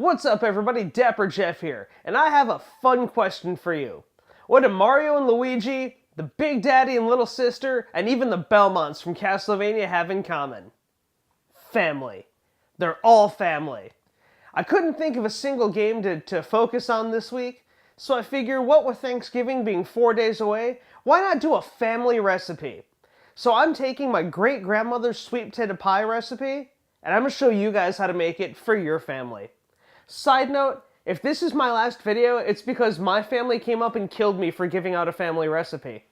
What's up everybody, Dapper Jef here, and I have a fun question for you. What do Mario and Luigi, the Big Daddy and Little Sister, and even the Belmonts from Castlevania have in common? Family. They're all family. I couldn't think of a single game to focus on this week, so I figure what with Thanksgiving being 4 days away, why not do a family recipe? So I'm taking my great-grandmother's sweet potato pie recipe, and I'm going to show you guys how to make it for your family. Side note, if this is my last video, it's because my family came up and killed me for giving out a family recipe.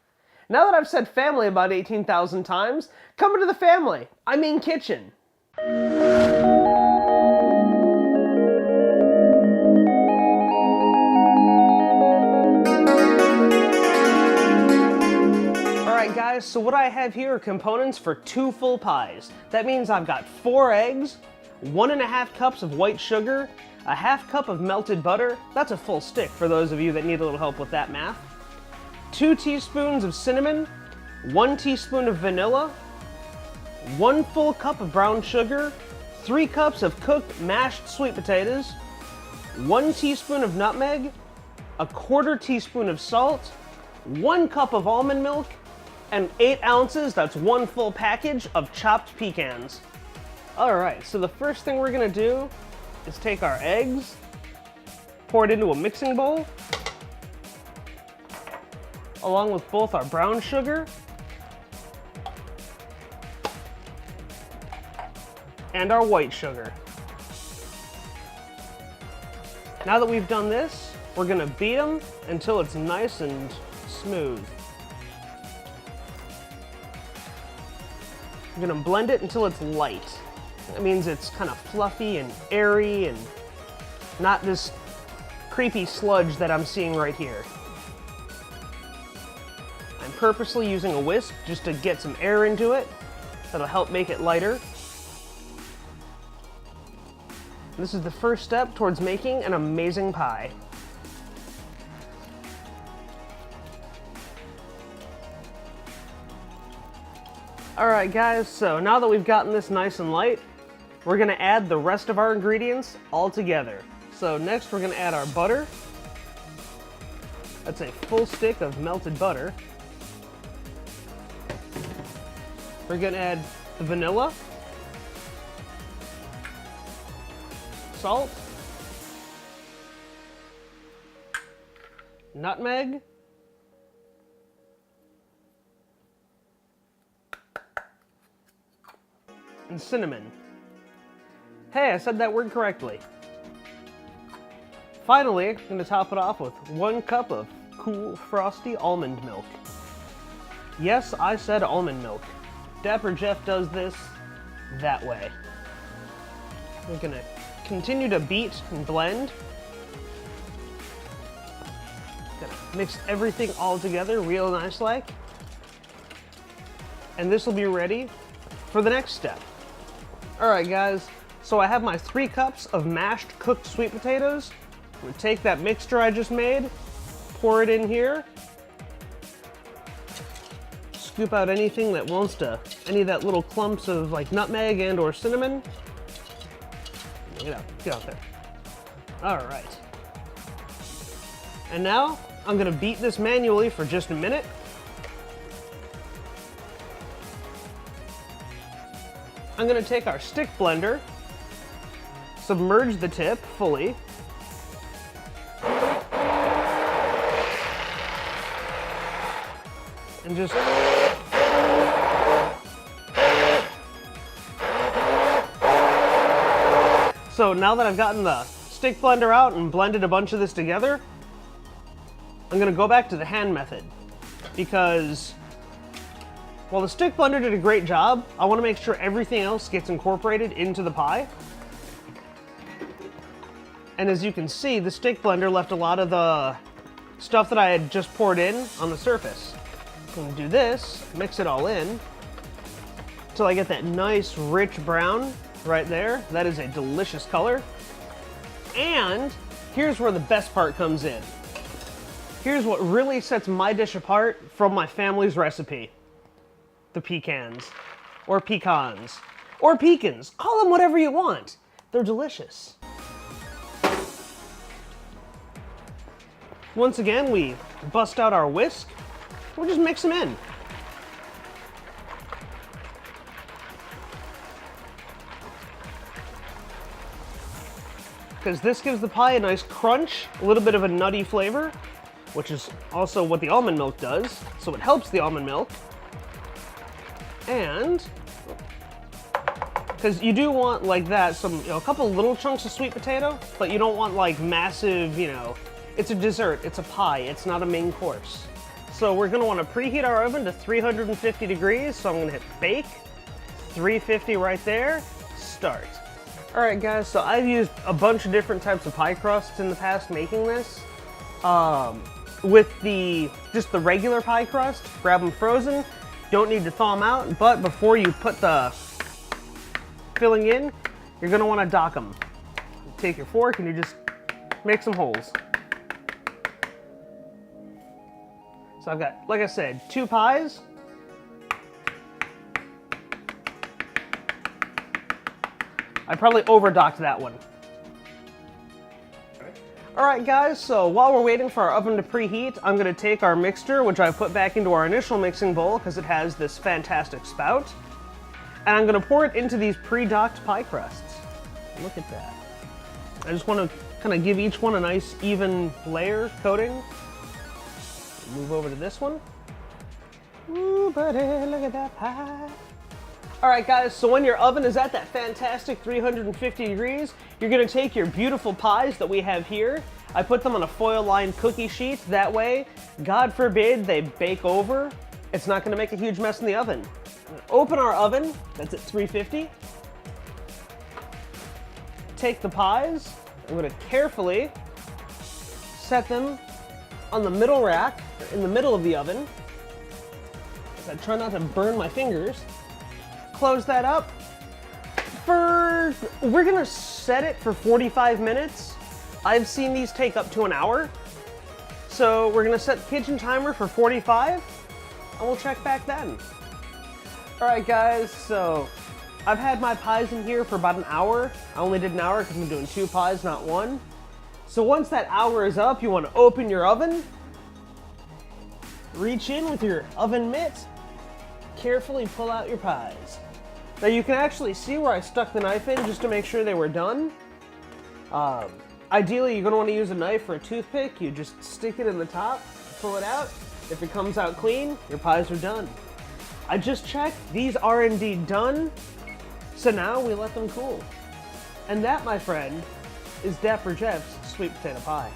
Now that I've said family about 18,000 times, come into the family. I mean kitchen. Alright guys, so what I have here are components for 2 full pies. That means I've got 4 eggs, 1.5 cups of white sugar, a 1/2 cup of melted butter, that's a full stick for those of you that need a little help with that math, 2 teaspoons of cinnamon, 1 teaspoon of vanilla, 1 full cup of brown sugar, 3 cups of cooked mashed sweet potatoes, 1 teaspoon of nutmeg, 1/4 teaspoon of salt, 1 cup of almond milk, and 8 ounces, that's 1 full package, of chopped pecans. Alright, so the first thing we're going to do is take our eggs, pour it into a mixing bowl, along with both our brown sugar and our white sugar. Now that we've done this, we're going to beat them until it's nice and smooth. We're going to blend it until it's light. That means it's kind of fluffy and airy and not this creepy sludge that I'm seeing right here. I'm purposely using a whisk just to get some air into it. That'll help make it lighter. This is the first step towards making an amazing pie. Alright guys, so now that we've gotten this nice and light, we're going to add the rest of our ingredients all together. So next we're going to add our butter. That's a full stick of melted butter. We're going to add the vanilla, salt, nutmeg, and cinnamon. Hey, I said that word correctly. Finally, I'm going to top it off with 1 cup of cool, frosty almond milk. Yes, I said almond milk. Dapper Jef does this that way. We're going to continue to beat and blend. Gonna mix everything all together real nice like. And this will be ready for the next step. Alright guys, so I have my 3 cups of mashed cooked sweet potatoes. I'm going to take that mixture I just made, pour it in here, scoop out anything that wants to, any of that little clumps of like nutmeg and or cinnamon. Get out there. Alright. And now, I'm going to beat this manually for just a minute. I'm going to take our stick blender, submerge the tip fully, and just so now that I've gotten the stick blender out and blended a bunch of this together, I'm going to go back to the hand method because while the stick blender did a great job, I want to make sure everything else gets incorporated into the pie. And as you can see, the stick blender left a lot of the stuff that I had just poured in on the surface. I'm going to do this, mix it all in, until I get that nice rich brown right there. That is a delicious color. And here's where the best part comes in. Here's what really sets my dish apart from my family's recipe. The pecans, or pecans, or pecans. Call them whatever you want. They're delicious. Once again, we bust out our whisk. We'll just mix them in. Because this gives the pie a nice crunch, a little bit of a nutty flavor, which is also what the almond milk does, so it helps the almond milk. And because you do want like that, a couple little chunks of sweet potato, but you don't want like massive, it's a dessert, it's a pie, it's not a main course. So we're gonna wanna preheat our oven to 350 degrees, so I'm gonna hit bake, 350 right there, start. All right guys, so I've used a bunch of different types of pie crusts in the past making this. With just the regular pie crust, grab them frozen, don't need to thaw them out, but before you put the filling in, you're gonna wanna dock them. Take your fork and you just make some holes. So I've got, like I said, 2 pies. I probably over-docked that one. Alright guys, so while we're waiting for our oven to preheat, I'm going to take our mixture, which I put back into our initial mixing bowl because it has this fantastic spout, and I'm going to pour it into these pre-docked pie crusts. Look at that. I just want to kind of give each one a nice even layer coating. Move over to this one. Ooh, buddy, look at that pie. Alright guys, so when your oven is at that fantastic 350 degrees, you're going to take your beautiful pies that we have here. I put them on a foil-lined cookie sheet. That way, God forbid they bake over, it's not going to make a huge mess in the oven. Open our oven, that's at 350. Take the pies, I'm going to carefully set them on the middle rack, in the middle of the oven. I try not to burn my fingers. Close that up. We're gonna set it for 45 minutes. I've seen these take up to an hour. So we're gonna set the kitchen timer for 45 and we'll check back then. All right guys, so I've had my pies in here for about an hour. I only did an hour because I'm doing 2 pies, not 1. So once that hour is up, you wanna open your oven, reach in with your oven mitt, carefully pull out your pies. Now you can actually see where I stuck the knife in just to make sure they were done. Ideally, you're going to want to use a knife or a toothpick. You just stick it in the top, pull it out. If it comes out clean, your pies are done. I just checked. These are indeed done. So now we let them cool. And that, my friend, is Dapper Jef's sweet potato pie.